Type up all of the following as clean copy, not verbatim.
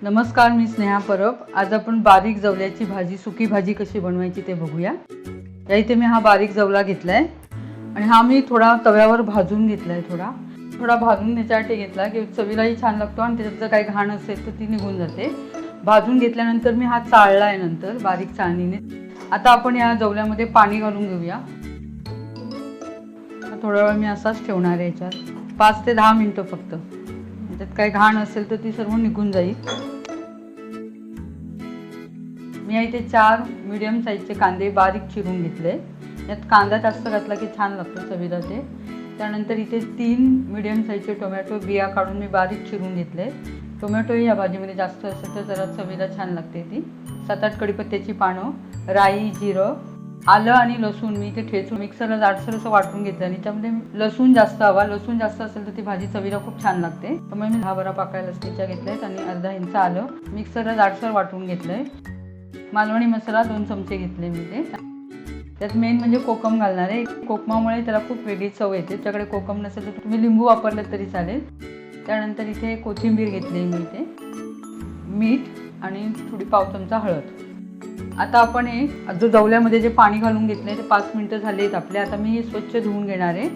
नमस्कार, मी स्नेहा परब। आज आपण बारीक जवल्याची भाजी, सुकी भाजी कशी बनवायची ते बघूया। या इथे मी हा बारीक जवला घेतलाय आणि हा मी थोडा तव्यावर भाजून घेतलाय। थोडा भाजून त्याच्यासाठी घेतला की चवीलाही छान लागतो आणि त्याच्यात जर काही घाण असेल तर ती निघून जाते। भाजून घेतल्यानंतर मी हा चाळलाय नंतर बारीक चाळणीने। आता आपण या जवल्यामध्ये पाणी घालून घेऊया। थोडा वेळ मी असाच ठेवणार आहे, याच्यात 5 ते 10 मिनिटं फक्त। त्यात काही घाण असेल तर ती सर्व निघून जाईल। मी इथे 4 मीडियम साईजचे कांदे बारीक चिरून घेतले। यात कांदा जास्त घातला की छान लागतो चवीला ते। त्यानंतर इथे 3 मीडियम साईजचे टोमॅटो बिया काढून मी बारीक चिरून घेतले। टोमॅटो या भाजीमध्ये जास्त असेल तर जरा चवीला छान लागते ती। 7-8 कढीपत्त्याची पानं, राई, जिरं, आलं आणि लसूण मी इथे ठेचून मिक्सरला जाडसर असं वाटून घेतलं आणि त्यामध्ये लसूण जास्त हवा। लसूण जास्त असेल तर ती भाजी चवीला खूप छान लागते। त्यामुळे मी 10-12 पाकळ्या लसणीच्या घेतल्यात आणि अर्धा इंच आलं मिक्सरला जाडसर वाटून घेतलंय। मालवणी मसाला 2 चमचे घेतले मी ते। त्यात मेन म्हणजे कोकम घालणार आहे। कोकमामुळे त्याला खूप वेगळी चव येते। त्याच्याकडे कोकम नसेल तर तुम्ही लिंबू वापरलं तरी चालेल। त्यानंतर इथे कोथिंबीर घेतली मी इथे, मीठ आणि थोडी पाव चमचा हळद। आता आपण हे जो जवल्यामध्ये जे पाणी घालून घेतले ते 5 मिनिटं झालेत आपले। आता मी हे स्वच्छ धुवून घेणार आहे।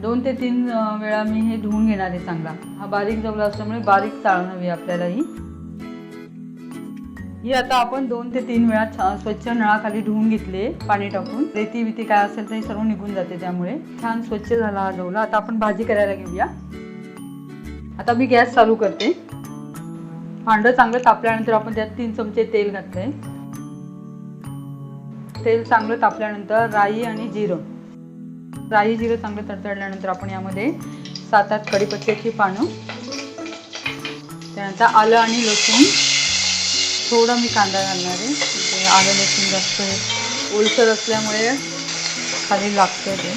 2 ते 3 वेळा मी हे धुवून घेणार आहे चांगला। हा बारीक जवला असल्यामुळे बारीक चाळण हवी आपल्याला ही आता आपण 2 ते 3 वेळा स्वच्छ नळाखाली धुवून घेतले पाणी टाकून। रेती विती काय असेल तर सर्व निघून जाते, त्यामुळे छान स्वच्छ झाला हा जवला। आता आपण भाजी करायला घेऊया। आता मी गॅस चालू करते। भांडं चांगलं तापल्यानंतर आपण त्यात 3 चमचे तेल घातले। तेल चांगलं तापल्यानंतर राई आणि जिरं चांगलं तडतडल्यानंतर आपण यामध्ये 7-8 कढीपत्त्याची पानं, त्यानंतर आलं आणि लसूण, थोडा मी कांदा घालणार आहे। आलं लसूण जास्त ओलसर असल्यामुळे खाली लागतं ते।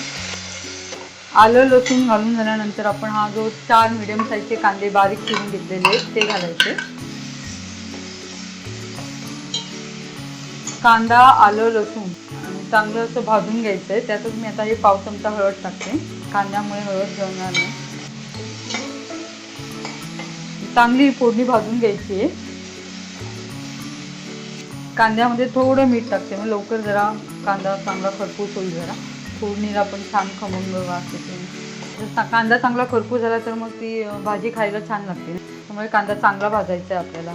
आलं लसूण घालून झाल्यानंतर आपण हा जो 4 मीडियम साईजचे कांदे बारीक चिरून घेतलेले ते घालायचे। कांदा, आलं, लसूण चांगलं असं भाजून घ्यायचं आहे। त्यातच मी आता हे पाव चमचा हळद टाकते। कांद्यामुळे हळद जळणार नाही। चांगली फोडणी भाजून घ्यायची आहे। कांद्यामध्ये थोडं मीठ टाकते, मग लवकर जरा कांदा चांगला खरपूस होईल। जरा फोडणीला पण छान खमंग वास येते। कांदा चांगला खरपूस झाला तर मग ती भाजी खायला छान लागते। त्यामुळे कांदा चांगला भाजायचा आहे आपल्याला।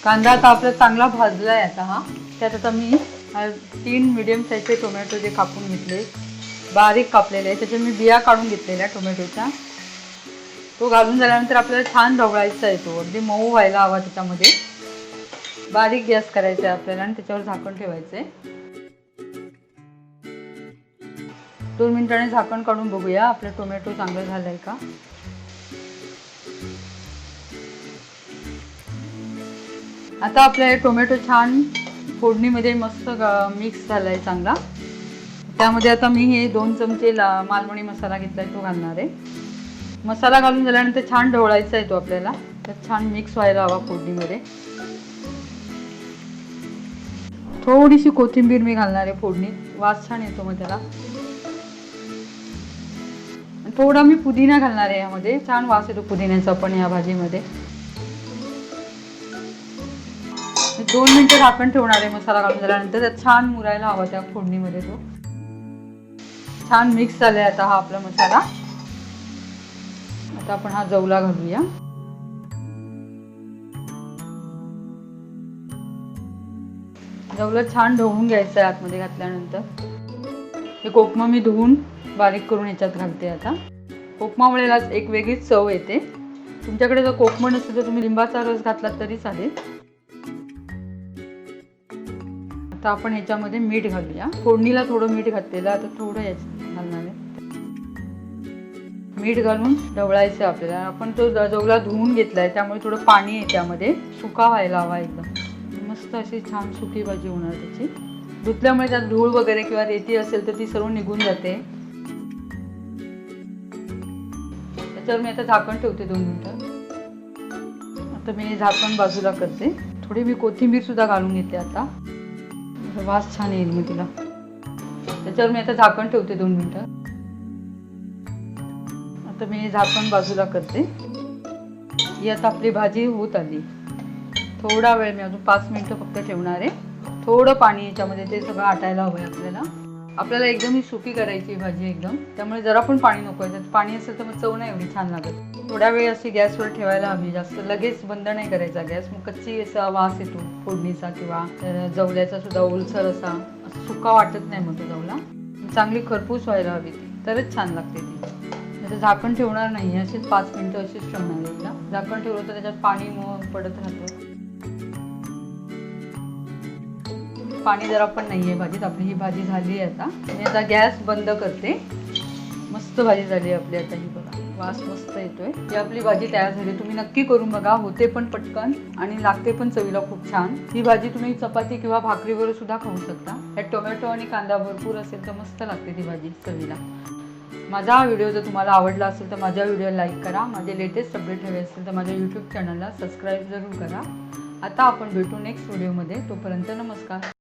कांदा आता आपला चांगला भाजलाय आता त्यात आता मी 3 मीडियम साईजचे टोमॅटो जे कापून घेतले, बारीक कापलेले आहे, त्याचे मी बिया काढून घेतलेल्या टोमॅटोच्या, तो घालून झाल्यानंतर आपल्याला छान ढवळायचा आहे। तो अगदी मऊ व्हायला हवा। त्याच्यामध्ये बारीक गॅस करायचा आहे आपल्याला आणि त्याच्यावर झाकण ठेवायचं आहे। 2 मिनिटांनी झाकण काढून बघूया आपले टोमॅटो चांगलं झालंय का। आता आपले टोमॅटो छान फोडणीमध्ये मस्त मिक्स झालाय चांगला। त्यामध्ये आता मी हे 2 चमचे मालवणी मसाला घेतलाय तो घालणार आहे। मसाला घालून झाल्यानंतर छान ढवळायचा आहे तो आपल्याला। त्यात छान मिक्स व्हायला हवा फोडणीमध्ये। थोडीशी कोथिंबीर मी घालणार आहे फोडणीत, वास छान येतो मग त्याला। थोडा मी पुदिना घालणार आहे यामध्ये, छान वास येतो पुदिन्याचा पण या भाजीमध्ये। 2 मिनिटं झाकण ठेवणार आहे मसाला घालून झाल्यानंतर। त्यात छान मुरायला हवा त्या फोडणीमध्ये। तो छान मिक्स झालाय आता हा आपला मसाला। आता आपण हा जवला घालूया। जवला छान ढवळून घ्यायचं आहे आतमध्ये घातल्यानंतर। हे कोकम मी धुवून बारीक करून याच्यात घालते आता। कोकमामुळे एक वेगळीच चव येते। तुमच्याकडे जर कोकम नसेल तर तुम्ही लिंबाचा रस घातला तरी चालेल। आता आपण ह्याच्यामध्ये मीठ घालूया। फोडणीला थोडं मीठ घातलेलं, आता थोडं याच्यात घालणार आहे। मीठ घालून ढवळायचं आपल्याला। आपण तो जवला धुवून घेतलाय त्यामुळे थोडं पाणी आहे त्यामध्ये, सुका व्हायला हवा एकदम। मस्त अशी छान सुकी भाजी होणार त्याची। धुतल्यामुळे त्यात धूळ वगैरे किंवा रेती असेल तर ती सर्व निघून जाते। त्याच्यावर मी आता झाकण ठेवते 2 मिनिटं। आता मी झाकण बाजूला करते। थोडी मी कोथिंबीर सुद्धा घालून घेते आता, वास छान येईल मग तिला। त्याच्यावर मी आता झाकण ठेवते 2 मिनिटं। आता मी झाकण बाजूला करते। ही आता आपली भाजी होत आली. थोडा वेळ मी अजून 5 मिनिटं फक्त ठेवणार आहे. थोडं पाणी याच्यामध्ये ते सगळं आटायला हवं आहे आपल्याला एकदम ही सुकी करायची भाजी एकदम, त्यामुळे जरा पण पाणी नको आहे. त्यात पाणी असेल तर मग चव नाही एवढी छान लागत. थोड्या वेळ अशी गॅसवर ठेवायला हवी, जास्त लगेच बंद नाही करायचा गॅस, मग कच्ची असा वास येतो फोडणीचा किंवा जवल्याचा सुद्धा ओलसर असा सुका वाटत नाही मग तो जवला. चांगली खरपूस व्हायला हवी ती, तरच छान लागते ती. त्याचं झाकण ठेवणार नाही, असेच 5 मिनिटं अशीच ठेवणार आहे तिला. झाकण ठेवलं तर त्याच्यात पाणी मग पडत राहतं. पाणी जरा पण नाही आहे भाजीत. आपली ही भाजी झाली आहे आता. मी आता गॅस बंद करते. मस्त भाजी झाली आहे आपली आता ही बघा, वास मस्त येतोय. ही आपली भाजी तयार झाली. तुम्ही नक्की करून बघा, होते पण पटकन आणि लागते पण चवीला खूप छान. ही भाजी तुम्ही चपाती किंवा भाकरीवर सुद्धा खाऊ शकता. यात टोमॅटो आणि कांदा भरपूर असेल तर मस्त लागते ती भाजी चवीला. माझा हा व्हिडिओ जर तुम्हाला आवडला असेल तर माझ्या व्हिडिओला लाईक करा. माझे लेटेस्ट अपडेट हवे असेल तर माझ्या यूट्यूब चॅनलला सबस्क्राईब जरूर करा. आता आपण भेटू नेक्स्ट व्हिडिओमध्ये. तोपर्यंत नमस्कार.